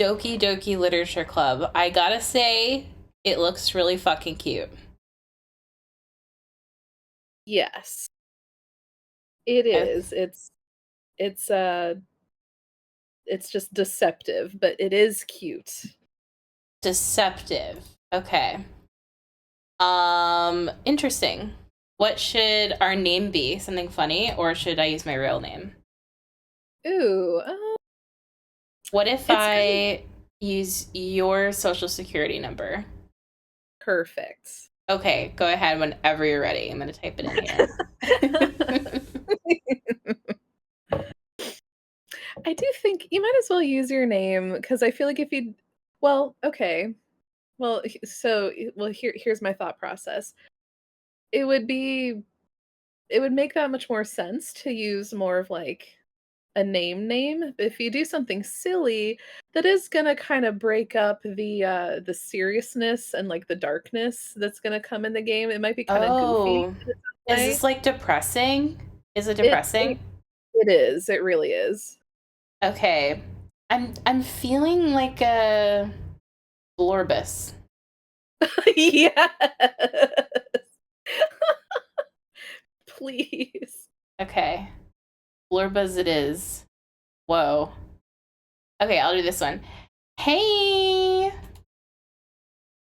Doki Doki Literature Club. I gotta say, it looks really fucking cute. Yes, it Uh, is. It's uh it's just deceptive, but it is cute. Deceptive. Okay. Interesting. What should our name be? Something funny, or should I use my real name? Ooh, What if it's kind of I use your social security number? perfect. Okay, go ahead whenever you're ready. I'm gonna type it in here. I do think you might as well use your name because I feel like if you, well, okay, here's my thought process. It would be, it would make that much more sense to use more of like a name. If you do something silly, that is gonna kind of break up the seriousness and like the darkness that's gonna come in the game. It might be kind of goofy Oh, in its own is this way. like depressing? Is it It, it depressing? it is. It really is. Okay. I'm feeling like a Blorbus. Yes. Please. Okay. Blorbus it is. Whoa. Okay, I'll do this one. Hey!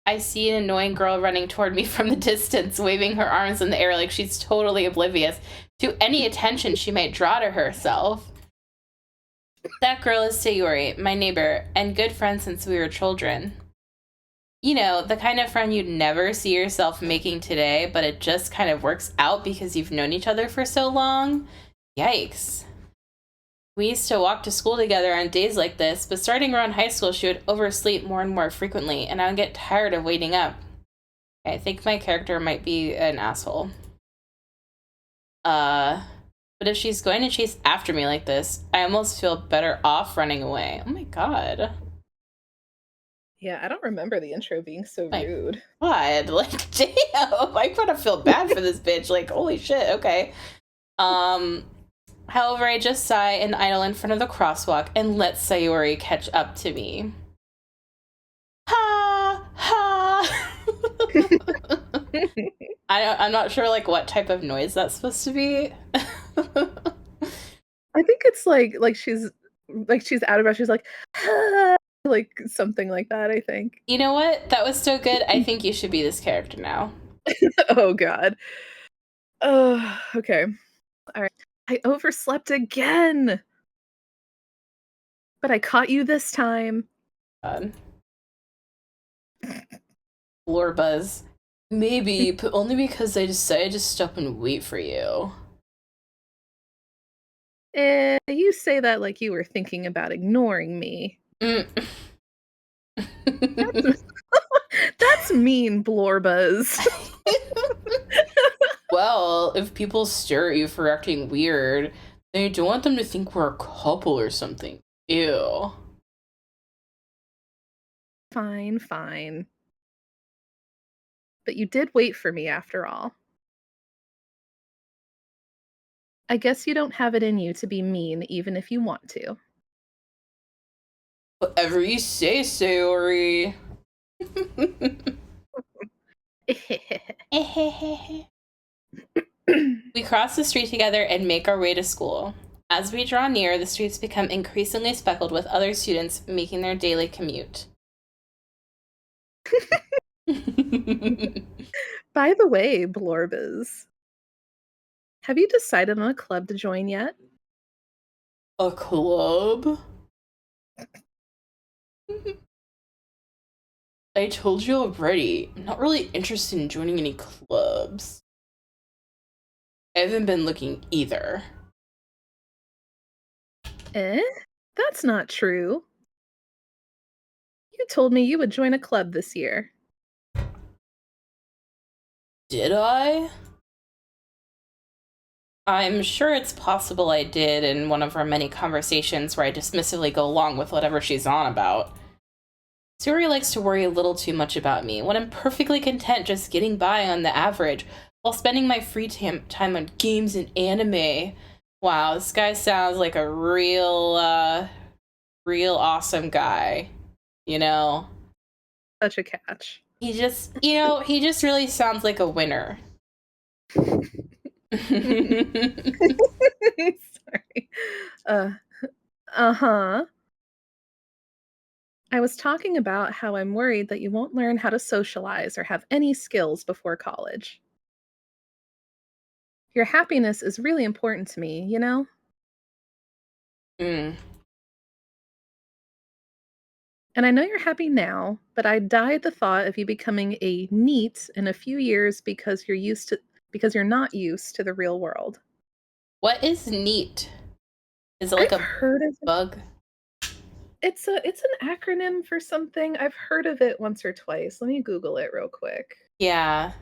I see an annoying girl running toward me from the distance, waving her arms in the air like she's totally oblivious to any attention she might draw to herself. That girl is Sayori, my neighbor, and good friend since we were children. You know, the kind of friend you'd never see yourself making today, but it just kind of works out because you've known each other for so long. Yikes. We used to walk to school together on days like this, but starting around high school, she would oversleep more and more frequently, and I would get tired of waiting up. I think my character might be an asshole. Uh, but if she's going to chase after me like this, I almost feel better off running away. Oh my god. Yeah, I don't remember the intro being so My rude. god. Like, damn. I gotta feel bad for this bitch. Like, holy shit. Okay. Um, However, I just sigh and idle in front of the crosswalk and let Sayori catch up to me. Ha ha. I'm not sure like what type of noise that's supposed to be. I think it's like she's out of breath. She's like, "Ah," like something like that, I think. You know what? That was so good. I think you should be this character now. Oh god. Oh, okay. All right. I overslept again, but I caught you this time. God. Lore buzz. Maybe, but only because I decided to stop and wait for you. You say that like you were thinking about ignoring me. Mm. That's that's mean, Blorbuzz. Well, if people stare at you for acting weird, then you don't want them to think we're a couple or something. Ew. Fine, fine. But you did wait for me after all. I guess you don't have it in you to be mean even if you want to. Whatever you say, Sayori. We cross the street together and make our way to school. As we draw near, the streets become increasingly speckled with other students making their daily commute. By the way, Blorbus, have you decided on a club to join yet? A club? I told you already. I'm not really interested in joining any clubs. I haven't been looking either. Eh? That's not true. You told me you would join a club this year. Did I? I'm sure it's possible I did in one of our many conversations where I dismissively go along with whatever she's on about. Suri likes to worry a little too much about me when I'm perfectly content just getting by on the average while spending my free time on games and anime. Wow, this guy sounds like a real awesome guy. you know? Such a catch. He just really sounds like a winner. Sorry. Uh, uh-huh. I was talking about how I'm worried that you won't learn how to socialize or have any skills before college. Your happiness is really important to me, you know? Mm. And I know you're happy now, but I die at the thought of you becoming a neat in a few years because you're not used to the real world. What is neat? Is it like I've a heard of it. bug? It's an acronym for something. I've heard of it once or twice. Let me Google it real quick. Yeah,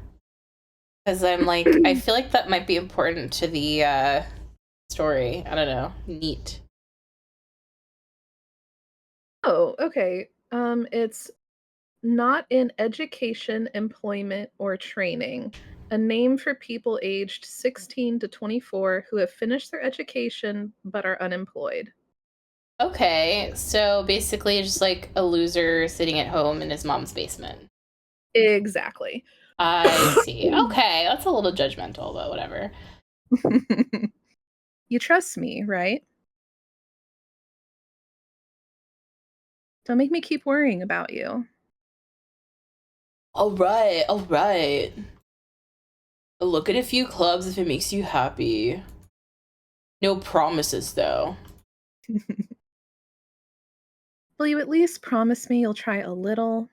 because I'm like, I feel like that might be important to the story. I don't know. Neat. Oh, okay. It's not in education, employment, or training. A name for people aged 16 to 24 who have finished their education but are unemployed. Okay, so basically, just like a loser sitting at home in his mom's basement. Exactly. I see. Okay, that's a little judgmental, but whatever. You trust me, right? Don't make me keep worrying about you. All right, all right. I'll look at a few clubs if it makes you happy. No promises, though. Will you at least promise me you'll try a little?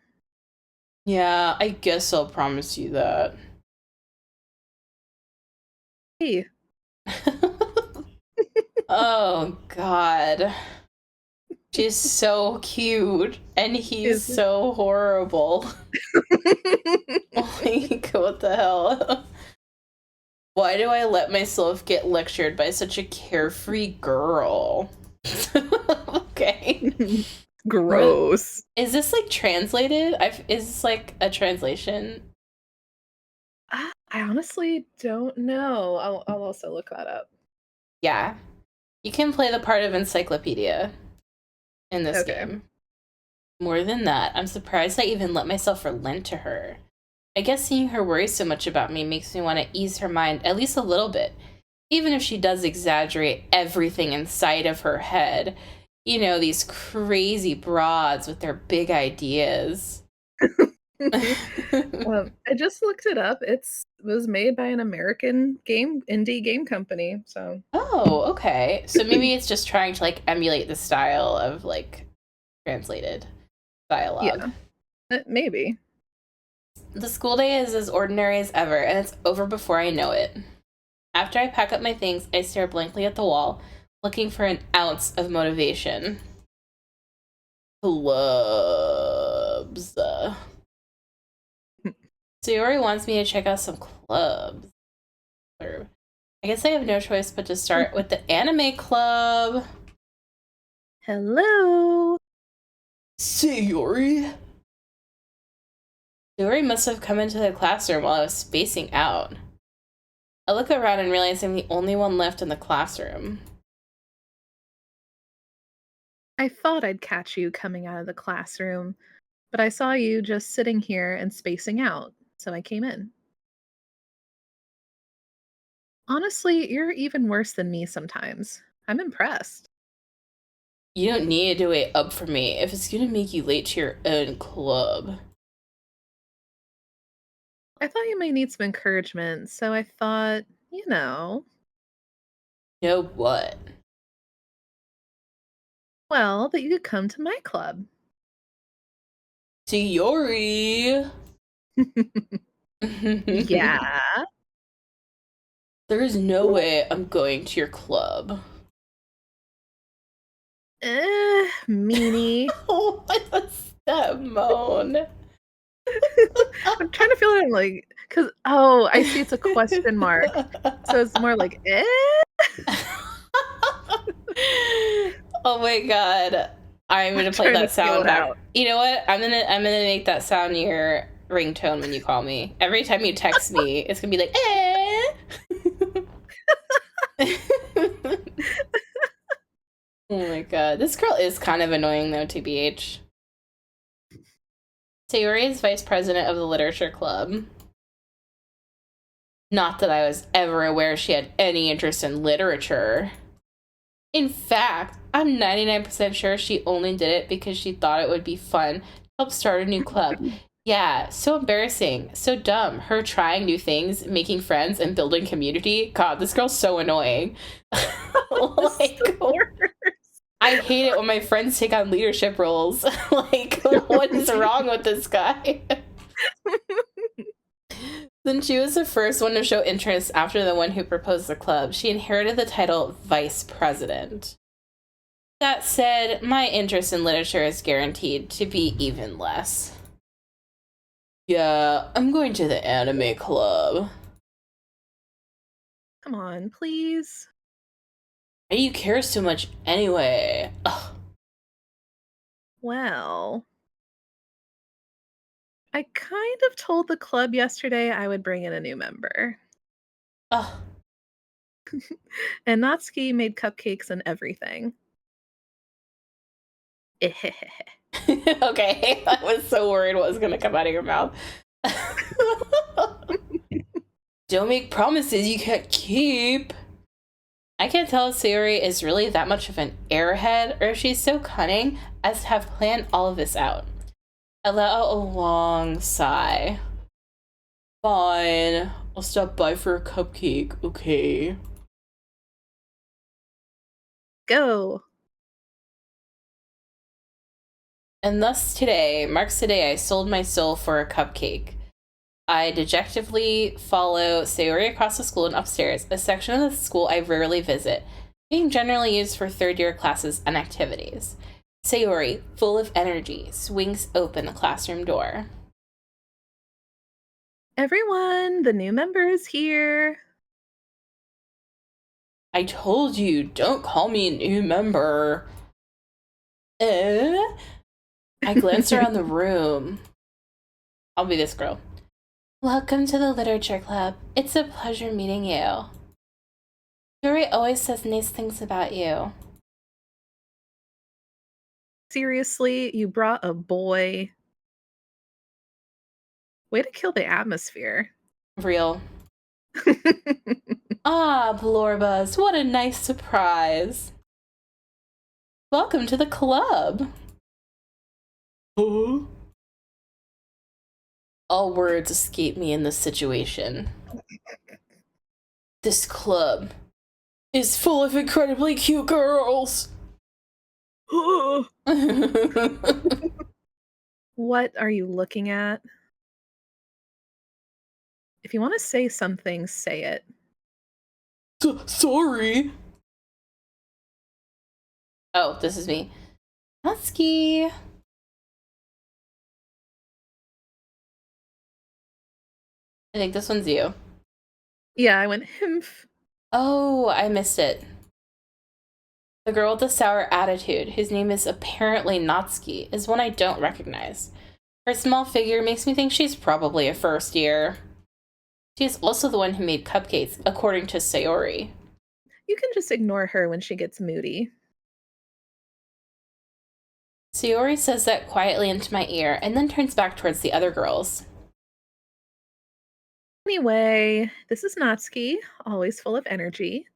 Yeah, I guess I'll promise you that. Hey, Oh, God. She's so cute, and he's is so horrible. Like, what the hell? Why do I let myself get lectured by such a carefree girl? Okay. Gross. Is this like translated? Is this like a translation? I honestly don't know. I'll also look that up. Yeah. You can play the part of encyclopedia in this Okay. game. More than that, I'm surprised I even let myself relent to her. I guess seeing her worry so much about me makes me want to ease her mind at least a little bit, even if she does exaggerate everything inside of her head. You know, these crazy broads with their big ideas. I just looked it up. It was made by an American indie game company. So Oh, okay. So maybe it's just trying to like emulate the style of like translated dialogue. yeah, maybe. The school day is as ordinary as ever, and it's over before I know it. After I pack up my things, I stare blankly at the wall, looking for an ounce of motivation. Clubs. Sayori wants me to check out some clubs. I guess I have no choice but to start with the anime club. Hello. Sayori? Sayori must have come into the classroom while I was spacing out. I look around and realize I'm the only one left in the classroom. I thought I'd catch you coming out of the classroom, but I saw you just sitting here and spacing out, so I came in. Honestly, you're even worse than me sometimes. I'm impressed. You don't need to wait up for me if it's gonna make you late to your own club. I thought you might need some encouragement, so I thought, you know, Know what? well, that you could come to my club. Sayori! Yeah. There is no way I'm going to your club. Meanie. What was that moan? I'm trying to feel it. I'm like, because I see it's a question mark, so it's more like Oh my god. I'm I'm gonna play trying to that feel sound it back. out. You know what? I'm gonna make that sound your ringtone when you call me. Every time you text me, it's gonna be like, Oh my god. This girl is kind of annoying though, TBH. Sayori is vice president of the literature club. Not that I was ever aware she had any interest in literature. In fact, I'm 99% sure she only did it because she thought it would be fun to help start a new club. Yeah, so embarrassing, so dumb. Her trying new things, making friends, and building community. God, this girl's so annoying. Like, I hate it when my friends take on leadership roles. Like, what is wrong with this guy? Then she was the first one to show interest after the one who proposed the club. She inherited the title vice president. That said, my interest in literature is guaranteed to be even less. Yeah, I'm going to the anime club. Come on, please. Why do you care so much anyway? Ugh. Well, I kind of told the club yesterday I would bring in a new member. Ugh. And Natsuki made cupcakes and everything. Okay, I was so worried what was going to come out of your mouth. Don't make promises you can't keep. I can't tell if Sayori is really that much of an airhead or if she's so cunning as to have planned all of this out. I let out a long sigh. Fine, I'll stop by for a cupcake, okay? Go. And thus today marks the day I sold my soul for a cupcake. I dejectedly follow Sayori across the school and upstairs, a section of the school I rarely visit, being generally used for third-year classes and activities. Sayori, full of energy, swings open the classroom door. Everyone, the new member is here. I told you, don't call me a new member. I glance around the room. I'll be this girl. Welcome to the literature club. It's a pleasure meeting you. Yuri always says nice things about you. Seriously, you brought a boy. Way to kill the atmosphere. Real. Ah, Blorbus, what a nice surprise. Welcome to the club. Huh? All words escape me in this situation. This club is full of incredibly cute girls. What are you looking at? If you want to say something, say it. Sorry. Oh, this is me. Husky. I think this one's you. Yeah, I went himph. Oh, I missed it. The girl with the sour attitude, whose name is apparently Natsuki, is one I don't recognize. Her small figure makes me think she's probably a first year. She is also the one who made cupcakes, according to Sayori. You can just ignore her when she gets moody. Sayori says that quietly into my ear and then turns back towards the other girls. Anyway, this is Natsuki, always full of energy.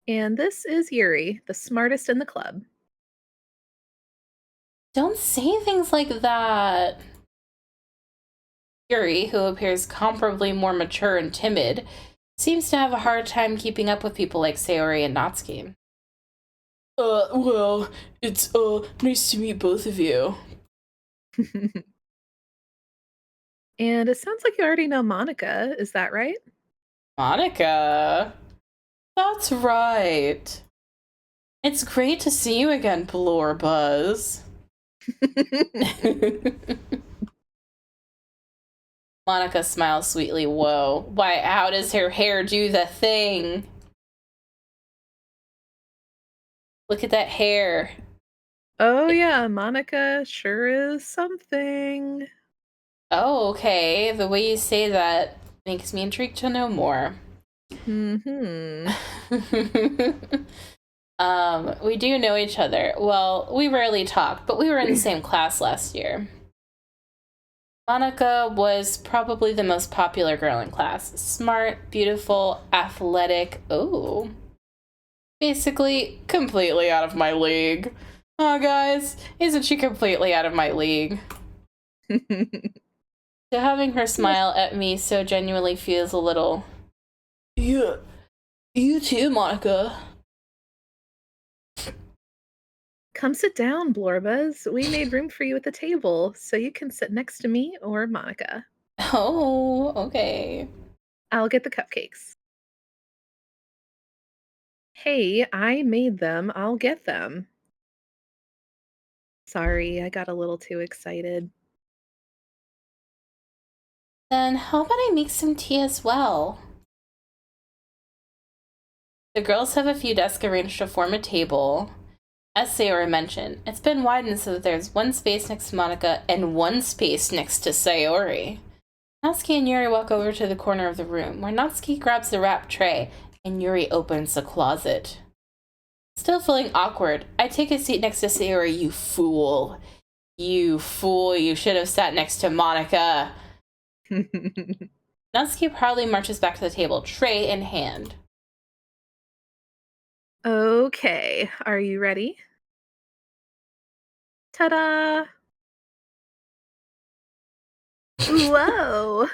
And this is Yuri, the smartest in the club. Don't say things like that. Yuri, who appears comparably more mature and timid, seems to have a hard time keeping up with people like Sayori and Natsuki. Well, it's, nice to meet both of you. And it sounds like you already know Monica, is that right? Monica? That's right. It's great to see you again, Blorbuzz. Monica smiles sweetly. Whoa. Why, how does her hair do the thing? Look at that hair. Oh yeah, Monica sure is something. Oh, okay. The way you say that makes me intrigued to know more. Mm-hmm. We do know each other. Well, we rarely talk, but we were in the same class last year. Monica was probably the most popular girl in class. Smart, beautiful, athletic. Oh. Basically, completely out of my league. Oh, guys, isn't she completely out of my league? So having her smile at me so genuinely feels a little... Yeah, you too, Monica. Come sit down, Blorbas. We made room for you at the table, so you can sit next to me or Monica. Oh, okay. I'll get the cupcakes. Hey, I made them. I'll get them. Sorry, I got a little too excited. Then how about I make some tea as well? The girls have a few desks arranged to form a table. As Sayori mentioned, it's been widened so that there's one space next to Monica and one space next to Sayori. Natsuki and Yuri walk over to the corner of the room, where Natsuki grabs the wrapped tray and Yuri opens the closet. Still feeling awkward, I take a seat next to Sayori. You fool. You fool, you should have sat next to Monica. Natsuki proudly marches back to the table, tray in hand. Okay, are you ready? Ta-da! Whoa!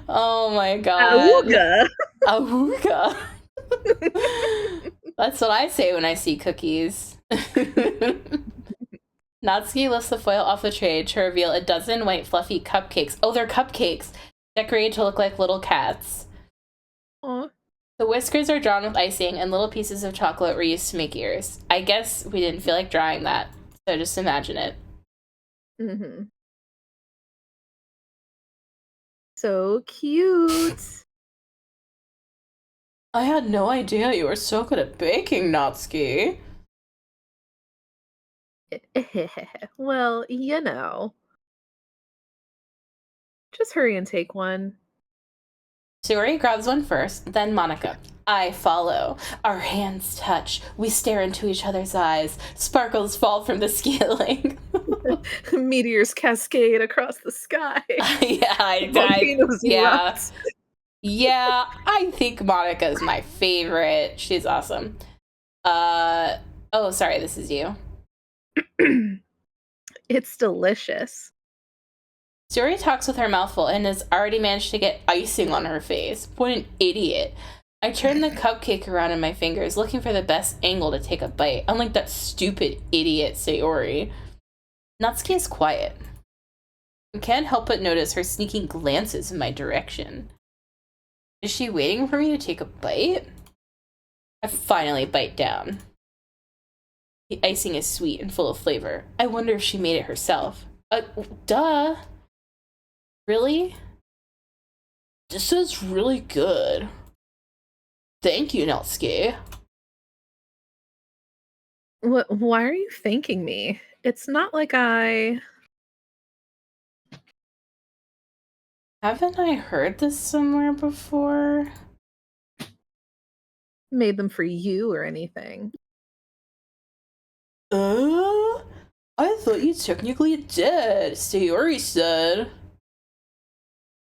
Oh my god. Auga! Awooga. That's what I say when I see cookies. Natsuki lifts the foil off the tray to reveal a dozen white fluffy cupcakes. Oh, they're cupcakes! Decorated to look like little cats. Aw. The whiskers are drawn with icing, and little pieces of chocolate were used to make ears. I guess we didn't feel like drawing that, so just imagine it. Mm-hmm. So cute! I had no idea you were so good at baking, Natsuki. Well, you know. Just hurry and take one. Sayori grabs one first, then Monica. I follow. Our hands touch. We stare into each other's eyes. Sparkles fall from the ceiling. Meteors cascade across the sky. Volcanoes yeah. erupt. Yeah, I think Monica is my favorite. She's awesome. Oh, sorry, this is you. It's delicious. Sayori talks with her mouth full and has already managed to get icing on her face. What an idiot. I turn the cupcake around in my fingers, looking for the best angle to take a bite, unlike that stupid idiot Sayori. Natsuki is quiet. I can't help but notice her sneaking glances in my direction. Is she waiting for me to take a bite? I finally bite down. The icing is sweet and full of flavor. I wonder if she made it herself. Duh. Really? This is really good. Thank you, Natsuki. Why are you thanking me? It's not like I... Haven't I heard this somewhere before? made them for you or anything. I thought you technically did, Sayori said.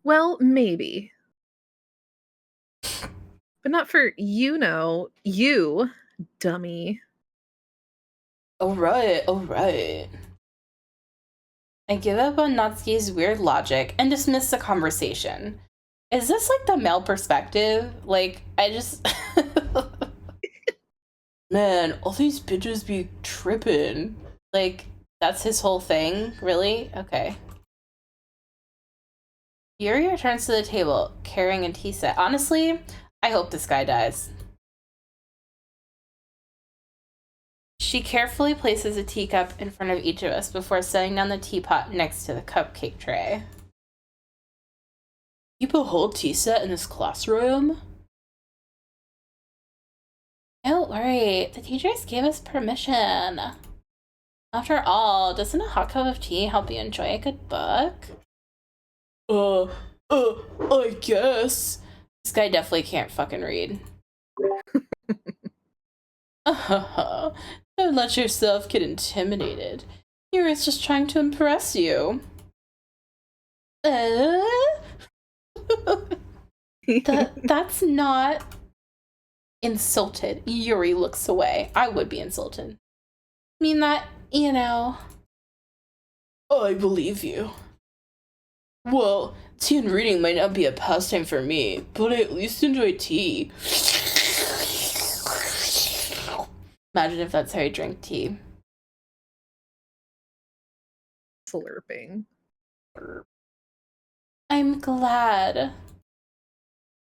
Well, maybe. But not for you, dummy. Alright. I give up on Natsuki's weird logic and dismiss the conversation. Is this like the male perspective? Like, I just... Man, all these bitches be tripping. Like, that's his whole thing? Really? Okay. Yuri returns to the table, carrying a tea set. Honestly, I hope this guy dies. She carefully places a teacup in front of each of us before setting down the teapot next to the cupcake tray. Keep a whole tea set in this classroom? Don't worry, the teachers gave us permission. After all, doesn't a hot cup of tea help you enjoy a good book? I guess. This guy definitely can't fucking read. Don't let yourself get intimidated. Yuri's just trying to impress you. That's not insulted. Yuri looks away. I would be insulted. I mean that, you know. Oh, I believe you. Well, tea and reading might not be a pastime for me, but I at least enjoy tea. Imagine if that's how you drink tea. Slurping. I'm glad.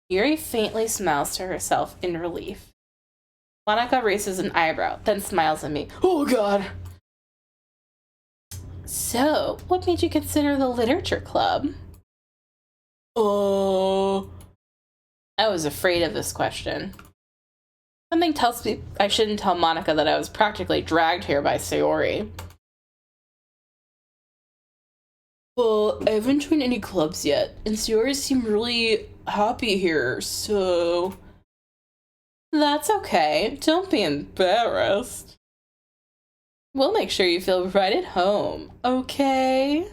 Yuri faintly smiles to herself in relief. Monica raises an eyebrow, then smiles at me. Oh god! So, what made you consider the literature club? I was afraid of this question. Something tells me I shouldn't tell Monica that I was practically dragged here by Sayori. Well, I haven't joined any clubs yet, and Sayori seemed really happy here, so... That's okay. Don't be embarrassed. We'll make sure you feel right at home, okay?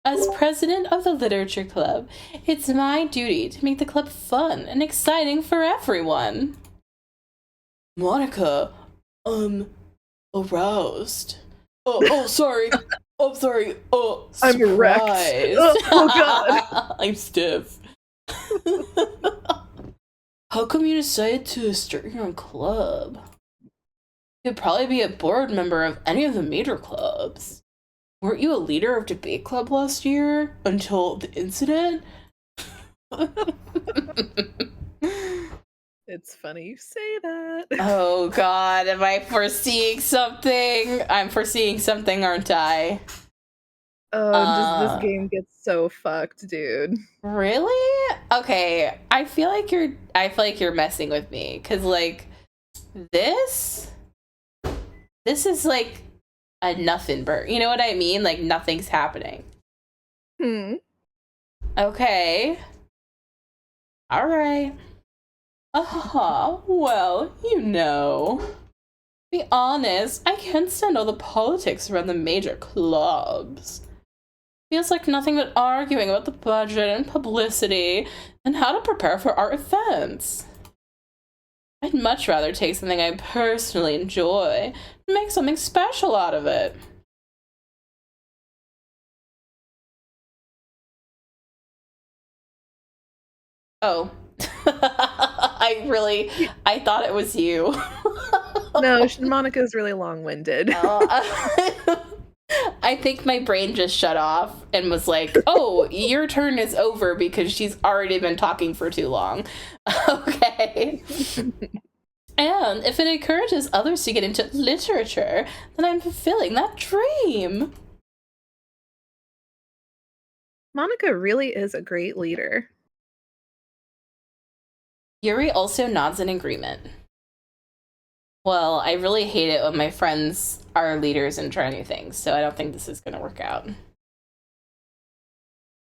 As president of the Literature Club, it's my duty to make the club fun and exciting for everyone. Monica, aroused. Sorry. Oh, sorry. Oh, I'm wrecked. Oh god. I'm stiff. How come you decided to start your own club? You'd probably be a board member of any of the major clubs. Weren't you a leader of debate club last year? Until the incident? It's funny you say that. Oh god, am I foreseeing something? I'm foreseeing something, aren't I? This game gets so fucked, dude. Really? Okay, I feel like you're messing with me, cause like this is like a nothing bird. You know what I mean? Like nothing's happening. Okay. All right. Well, you know. Be honest, I can't stand all the politics around the major clubs. Feels like nothing but arguing about the budget and publicity and how to prepare for our events. I'd much rather take something I personally enjoy and make something special out of it. Oh. I thought it was you. No, Monica's really long-winded. I think my brain just shut off and was like, oh, your turn is over because she's already been talking for too long. Okay. And if it encourages others to get into literature, then I'm fulfilling that dream. Monica really is a great leader. Yuri also nods in agreement. Well, I really hate it when my friends are leaders and try new things, so I don't think this is going to work out.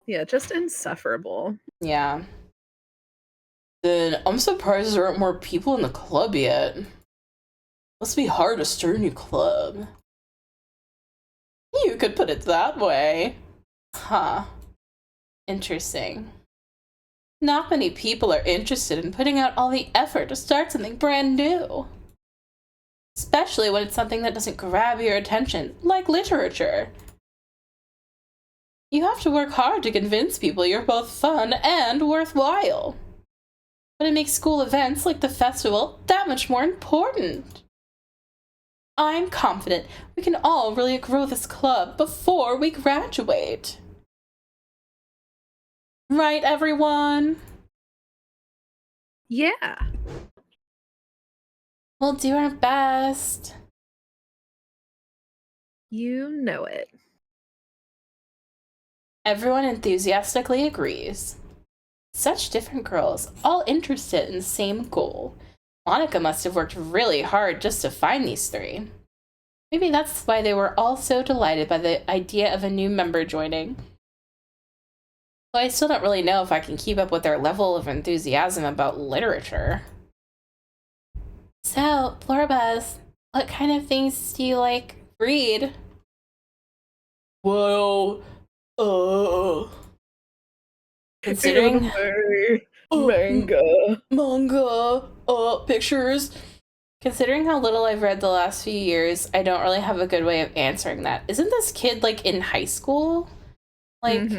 Yeah, just insufferable. Yeah. Then I'm surprised there aren't more people in the club yet. Must be hard to start a new club. You could put it that way. Huh. Interesting. Not many people are interested in putting out all the effort to start something brand new. Especially when it's something that doesn't grab your attention, like literature. You have to work hard to convince people you're both fun and worthwhile. But it makes school events like the festival that much more important. I'm confident we can all really grow this club before we graduate. Right, everyone? Yeah. We'll do our best. You know it. Everyone enthusiastically agrees. Such different girls, all interested in the same goal. Monica must have worked really hard just to find these three. Maybe that's why they were all so delighted by the idea of a new member joining. Though I still don't really know if I can keep up with their level of enthusiasm about literature. So, Florbuzz, what kind of things do you like read? Well, uh, considering Manga. manga, pictures. Considering how little I've read the last few years, I don't really have a good way of answering that. Isn't this kid like in high school? Like,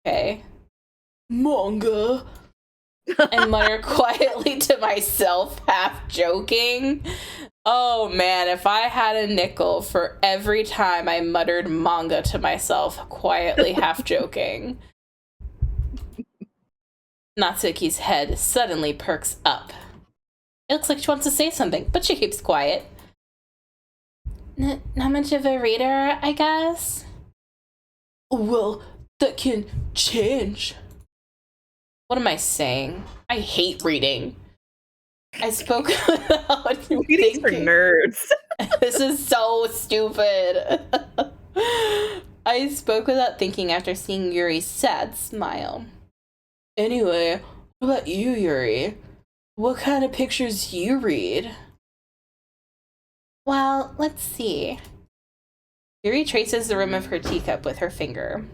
okay, manga. I mutter quietly to myself, half joking. Oh man, if I had a nickel for every time I muttered manga to myself, quietly half joking. Natsuki's head suddenly perks up. It looks like she wants to say something, but she keeps quiet. Not much of a reader, I guess? Well, that can change. What am I saying? I hate reading. I spoke without Reading's for thinking. nerds. This is so stupid. I spoke without thinking after seeing Yuri's sad smile. Anyway, what about you, Yuri? What kind of pictures do you read? Well, let's see. Yuri traces the rim of her teacup with her finger.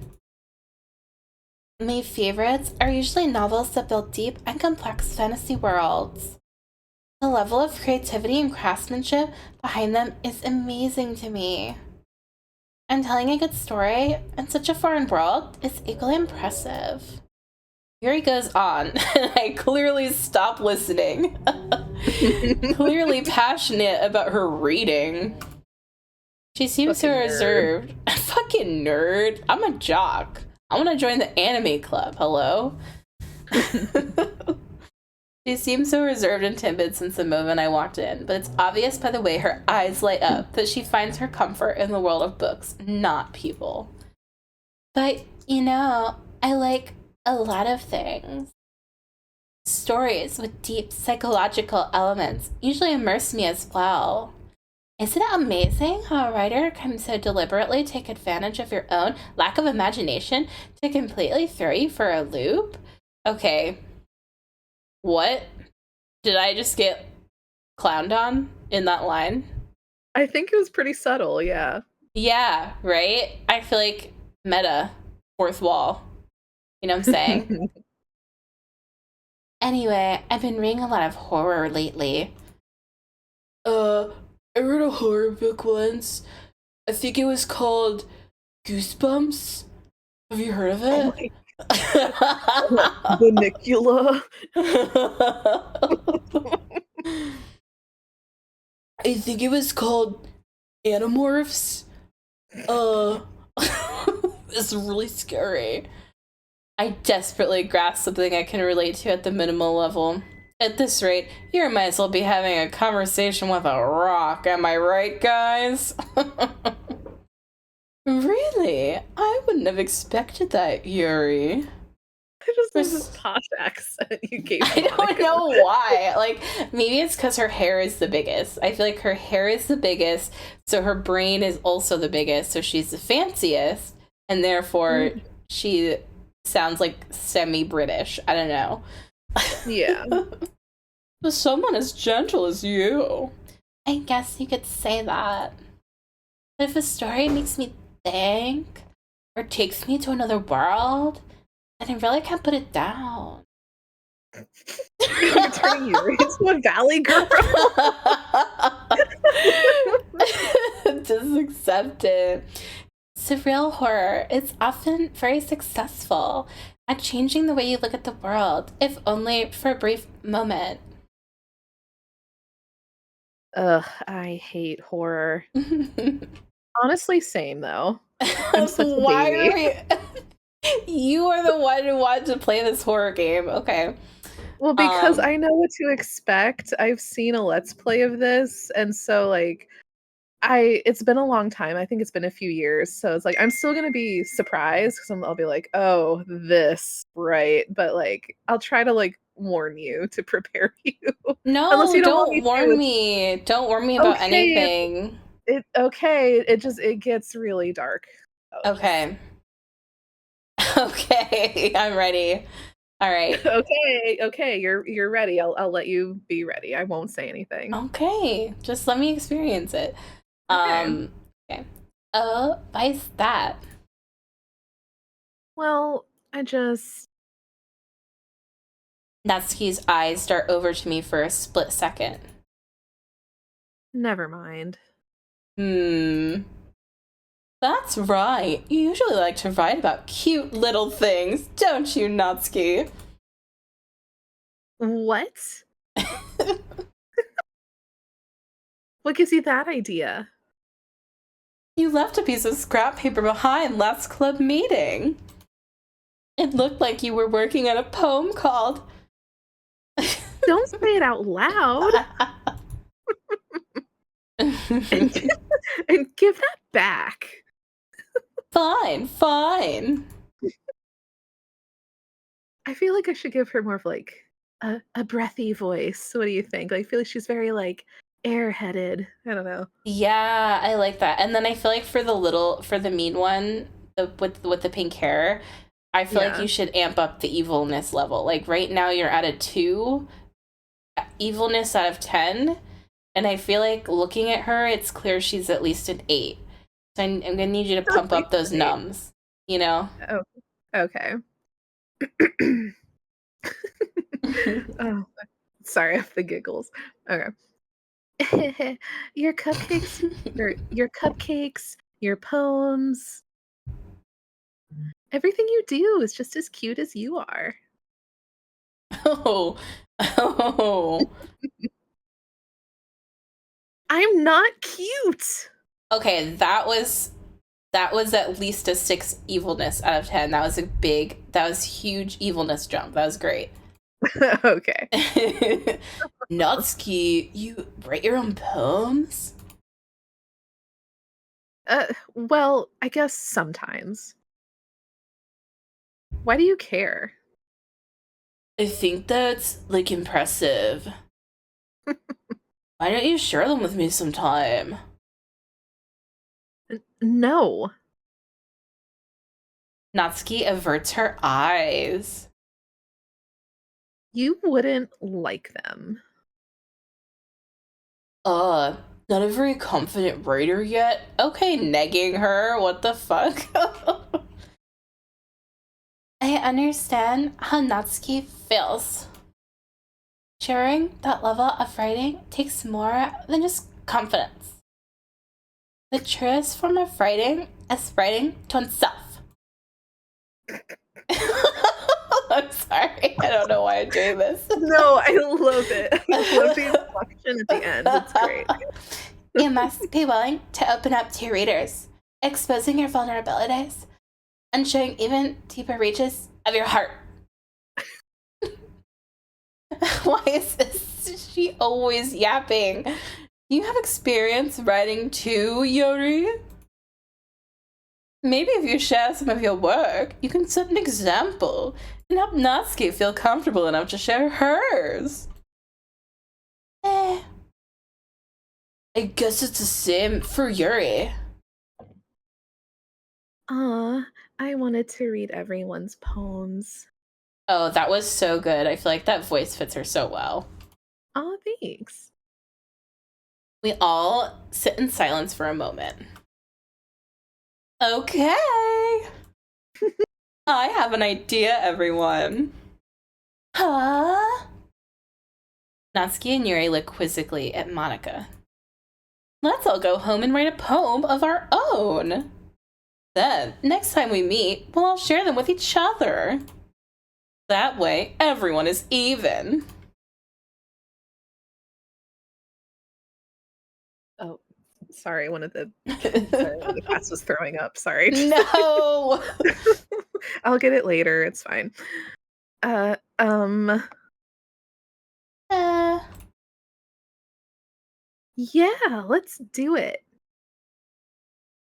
My favorites are usually novels that build deep and complex fantasy worlds. The level of creativity and craftsmanship behind them is amazing to me. And telling a good story in such a foreign world is equally impressive. Yuri goes on, and I clearly stop listening. Clearly passionate about her reading. She seems so reserved. Fucking nerd. I'm a jock. I want to join the anime club. Hello? She seems so reserved and timid since the moment I walked in, but it's obvious by the way her eyes light up that she finds her comfort in the world of books, not people. But, you know, I like a lot of things. Stories with deep psychological elements usually immerse me as well. Isn't it amazing how a writer can so deliberately take advantage of your own lack of imagination to completely throw you for a loop? Okay. What? Did I just get clowned on in that line? I think it was pretty subtle, yeah. Yeah, right? I feel like meta, fourth wall. You know what I'm saying? Anyway, I've been reading a lot of horror lately. I read a horror book once. I think it was called Goosebumps. Have you heard of it? Bunnicula. I think it was called Animorphs. It's really scary. I desperately grasp something I can relate to at the minimal level. At this rate, you might as well be having a conversation with a rock, am I right, guys? Really? I wouldn't have expected that, Yuri. I just love this posh accent you gave me. I don't know why. Like, maybe it's because her hair is the biggest. I feel like her hair is the biggest, so her brain is also the biggest, so she's the fanciest, and therefore she sounds like semi-British. I don't know. Yeah. But someone as gentle as you. I guess you could say that. But if a story makes me think, or takes me to another world, then I really can't put it down. You're turning Yuri into a valley girl. Just accept it. Surreal horror is often very successful at changing the way you look at the world, if only for a brief moment. Ugh, I hate horror. Honestly, same though. I'm such a Why baby. are you are the one who wanted to play this horror game. Okay. Well, because I know what to expect. I've seen a Let's Play of this, and so like it's been a long time. I think it's been a few years. So it's like I'm still gonna be surprised because I'll be like, oh, this, right? But like I'll try to like warn you to prepare you. Unless No, you don't want don't me warn to. me. Don't warn me about Okay, anything. it gets really dark. Okay. Okay, I'm ready. All right. Okay, you're ready. I'll let you be ready. I won't say anything. Okay. Just let me experience it. Okay. Okay. Why is that? Well, I just Natsuki's eyes dart over to me for a split second. never mind. Hmm. That's right. You usually like to write about cute little things, don't you, Natsuki? What? What gives you that idea? You left a piece of scrap paper behind last club meeting. It looked like you were working on a poem called. Don't say it out loud. And and give that back. Fine, fine. I feel like I should give her more of like a breathy voice. What do you think? I feel like she's very like airheaded. I don't know. Yeah, I like that. And then I feel like for the mean one, with the pink hair, I feel like Yeah. you should amp up the evilness level. Like right now you're at a 2 evilness out of 10, and I feel like looking at her, it's clear she's at least an 8. So I'm gonna need you to pump up those Wait. nums, you know? Oh, okay. Oh, sorry, I have the giggles. Okay. Your cupcakes, your cupcakes, your poems, everything you do is just as cute as you are. Oh, oh. I'm not cute. Okay, that was at least a 6 evilness out of 10. That was huge evilness jump. That was great. Okay. Natsuki, you write your own poems? Well, I guess sometimes. Why do you care? I think that's like impressive. Why don't you share them with me sometime? No. Natsuki averts her eyes. You wouldn't like them. Uh, not a very confident writer yet. Okay, negging her. What the fuck? I understand how Natsuki feels. Sharing that level of writing takes more than just confidence. The truest form of writing is writing to oneself. I'm sorry. I don't know why I'm doing this. No, I love it. I love the inflection at the end. It's great. You must be willing to open up to your readers, exposing your vulnerabilities, and showing even deeper reaches of your heart. Why is this? She always yapping. You have experience writing too, Yori? Maybe if you share some of your work, you can set an example and help Natsuki feel comfortable enough to share hers. Eh. I guess it's the same for Yuri. Aw, I wanted to read everyone's poems. Oh, that was so good. I feel like that voice fits her so well. Aw, thanks. We all sit in silence for a moment. Okay. I have an idea, everyone. Huh? Natsuki and Yuri look quizzically at Monica. Let's all go home and write a poem of our own. Then, next time we meet, we'll all share them with each other. That way, everyone is even. Oh, sorry, one of the cats was throwing up. Sorry. No! I'll get it later. It's fine. Uh, um, Uh, yeah, let's do it.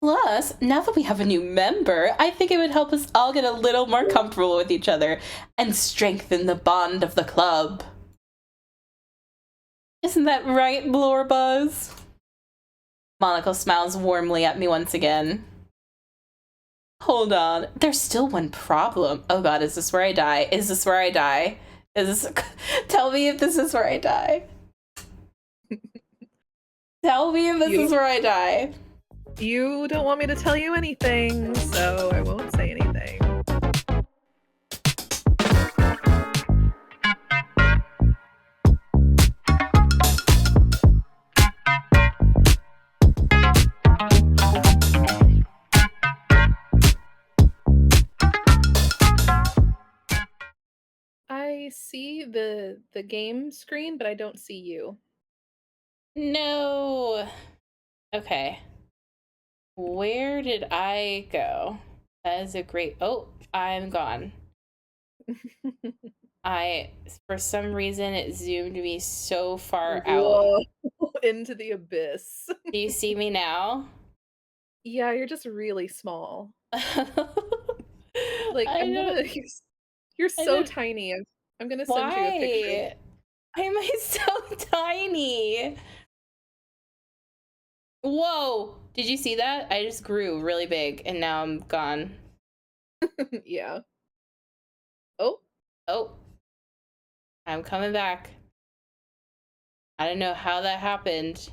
Plus, now that we have a new member, I think it would help us all get a little more comfortable with each other and strengthen the bond of the club. Isn't that right, Blorbuzz? Monica smiles warmly at me once again. Hold on. There's still one problem. Oh god, is this where I die? Is this where I die? Is this... Tell me if this is where I die. Tell me if this is where I die. You don't want me to tell you anything, so I won't say anything. I see the game screen, but I don't see you. No. Okay. Where did I go? That is a great... Oh, I'm gone. For some reason, it zoomed me so far out. Whoa, into the abyss. Do you see me now? Yeah, you're just really small. Like, I I'm gonna don't... you're I so don't... tiny. I'm gonna send you a picture. Why? Why am I so tiny? Whoa! Did you see that? I just grew really big and now I'm gone. Yeah. Oh, Oh. I'm coming back. I don't know how that happened.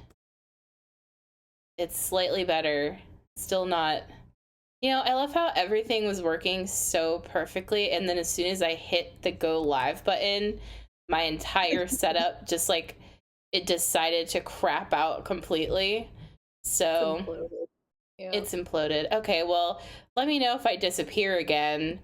It's slightly better. Still not... You know, I love how everything was working so perfectly, and then as soon as I hit the go live button, my entire setup just like it decided to crap out completely. So it's imploded. Yeah. it's imploded. Okay, well, let me know if I disappear again.